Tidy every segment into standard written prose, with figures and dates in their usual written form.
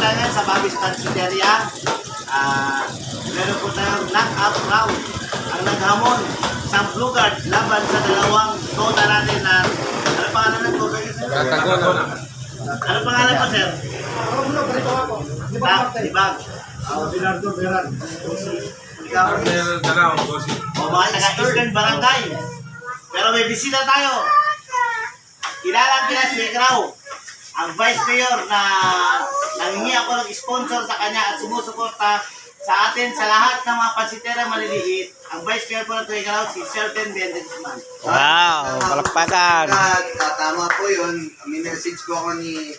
tayo ngayon sa Bobby's Pansiteria. Meron po tayong knockout round. Ang naghamon, isang blue guard laban sa dalawang toda natin na... Ano pangalan ng toda yun, sir? Ano pangalan pa, sir? Dibag. Binardo Beran. Ikaw, o mga taga-Eastern Barangay. Pero may bisita tayo. Kilala si Ekrao, ang Vice Mayor na nangingi ako ng sponsor sa kanya at sumusuporta sa atin sa lahat ng mga pansitera maliliit. Ang Vice Mayor po na Ekrao, si Shelton Bendensman. Wow, palakpakan. Tama po yun. Minessage ko ako ni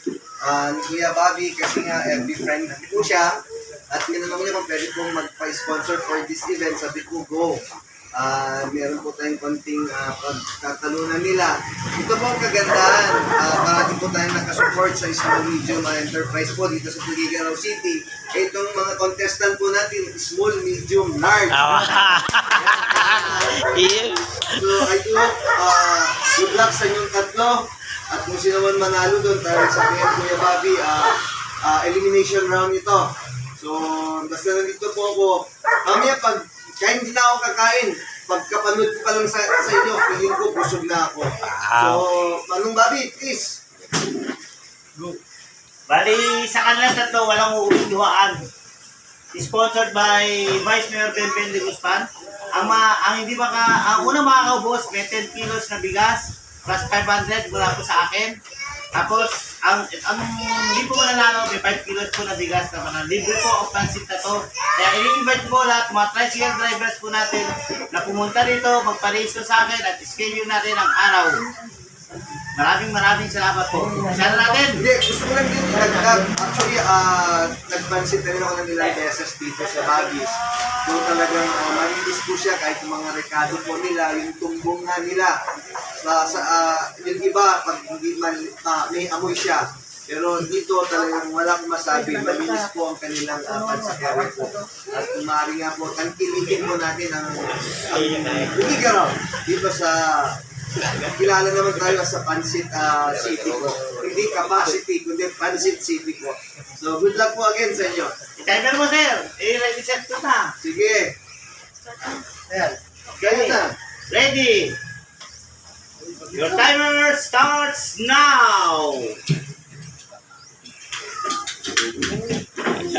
Kuya Bobby kasi nga FB friend po siya. At tinanong niya kung pwede pong magpa-sponsor for this event. Sabi ko, go. Meron po tayong konting pagkatalunan nila. Ito po ang kagandahan. Parati po tayong nakasupport sa small medium enterprise po dito sa Tuguegarao City. Itong mga contestant po natin, small, medium, large. So I do good luck sa inyong tatlo. At kung sino man manalo doon, dahil sa Kuya Bobby, elimination round ito. So, basta nandito po ako. Mamaya kahit hindi na ako kakain, pagkapanood ko pa lang sa inyo, feeling ko busog na ako. So, Manong Bobby, please. Go. Bali, sa kanila tatlo, walang uuwiduhaan. Sponsored by Vice Mayor Ben de Guzman. Ang unang makakaubos, may 10 kilos na bigas, plus 500 mula po sa akin. Tapos, ang hindi po mananalo, may 5 kilos po na bigas na mga libre po ang pansit na to. Kaya i-invite po lahat, mga tricycle drivers po natin na pumunta dito, magpa-race sa akin at schedule natin ang araw. Maraming salamat po. Sana natin. Hindi, gusto ko lang din ilagdag. Actually, nagpansit na rin ako ng ilang beses dito sa Bobby's. Kung talagang manilis po siya kahit yung mga rekado po nila, yung tumbong na nila. Yung iba, pag hindi man may amoy siya. Pero dito talagang walang masabi. Malinis po ang kanilang pansitero po. At kumari nga po, tangkilikin po natin ang Tuguegarao dito sa... Kilala naman tayo sa Pansit City po. Hindi capacity, kundi Pansit City po. So, good luck po again sa inyo. I-timer mo, sir. Ready set ko na. Sige. Ayan. Kayo na. Ready. Your timer starts now.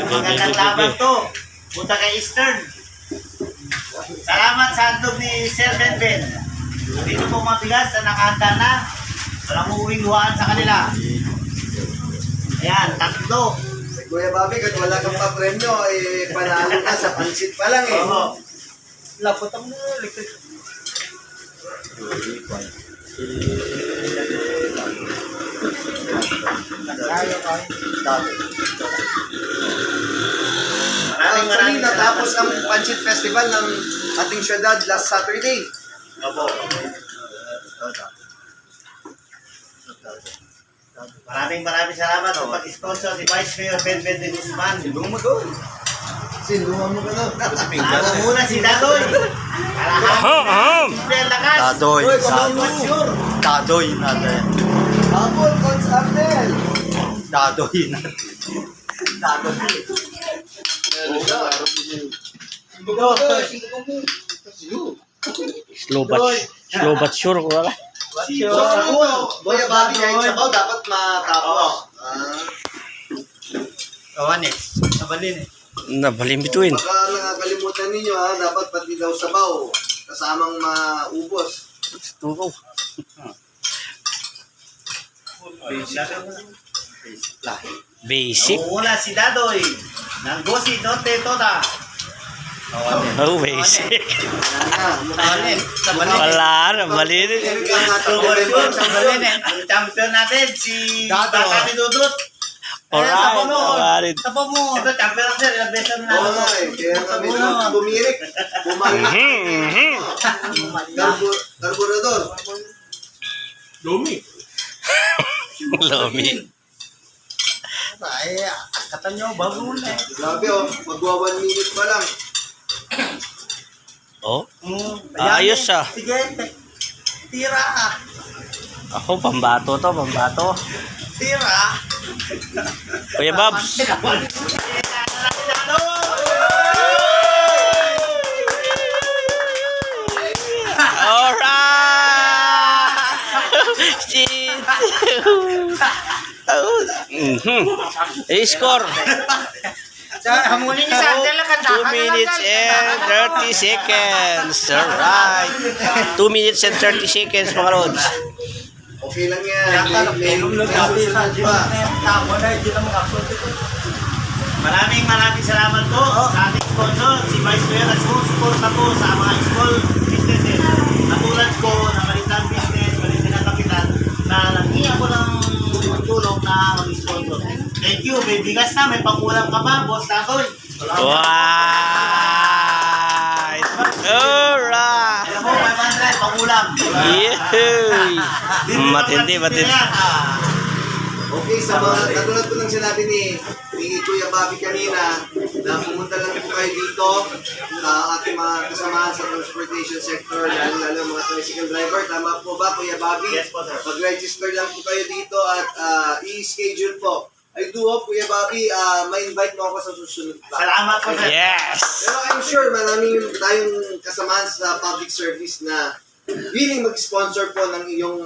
Magandang laban to. Punta kay Eastern. Salamat sa handog ni Sir Ben. Dito po mabigas na nakahanda na. Walang uuwing luhaan sa kanila. Ayan, tatlo. Kuya Bobby, kung wala kang pa-premyo, panalo ka sa pansit pa lang eh. Oo. Lapot ang electric. Maraming natapos ang Pansit Festival ng ating syudad last Saturday. Opo. Maraming salamat sa pag-sponsor si Vice Mayor Ben de Guzman. Sinduhan mo doon. Sinduhan mo ka doon. Ako muna si Dadoy. Kalahati. Simple ang lakas. Dadoy. Sure. Dadoy natin. Habol, Coach Abdel. Dadoy natin. Dadoy. Slow but sure ko wala. Kuya Bobby, kahit sabaw, dapat matapos. Kawan eh. Nabalin eh. Nabalim bituin. Baka nakakalimutan ninyo dapat pati daw sabaw. Kasamang maubos. Tukaw. Basic. Una si Dadoy. Nang Gosi Dote Toda. Oh, basic. Nabalin. Wala, nabalin. Ang champion natin si Dadoy. Bata ni Dudut. Alright, nabalin. Tapa mo. Ito champion natin. Ilang beses na Oo natin. nga eh. Kaya kami tumirik. Bumalik. Carburador. Lumi. Lomi. Ay, katan nyo, bago na eh. Grabe magwa 1 minute pa lang. Oh, ayos ah. Sige, tira ka. Ako, pambato to, pambato. Tira. Kuya Bobs. Alright! Shit! I-score. Hamulin niyo sa atin lang. 2 minutes and 30 seconds. Alright. 2 minutes and 30 seconds, mga Lods. Okay lang yan. May susunod pa. Maraming salamat po sa ating sponsor, si Vice Mayor at sumusuporta po sa mga small businesses. Katulad ko na malitang business, malitang kapital, na nanghiya ko ng tulong na mag-sponsor. Thank you. May bigas na, may pangulam ka pa, boss Tatoy. Alright. Alright. Alam mo, 500, pangulam. Yehey. Matindi. Okay, sa mga katulad ko lang sinabi ni Kuya Bobby kanina na pumunta lang po kayo dito sa ating mga kasamahan sa transportation sector, lalo mga tricycle driver. Tama po ba, Kuya Bobby? Yes po, sir. Mag-register lang po kayo dito at i-schedule po. I do hope, Kuya Bobby, ma-invite mo ako sa susunod pa. Salamat po, sir. Yes. Pero I'm sure maraming tayong kasamahan sa public service na willing mag-sponsor po ng iyong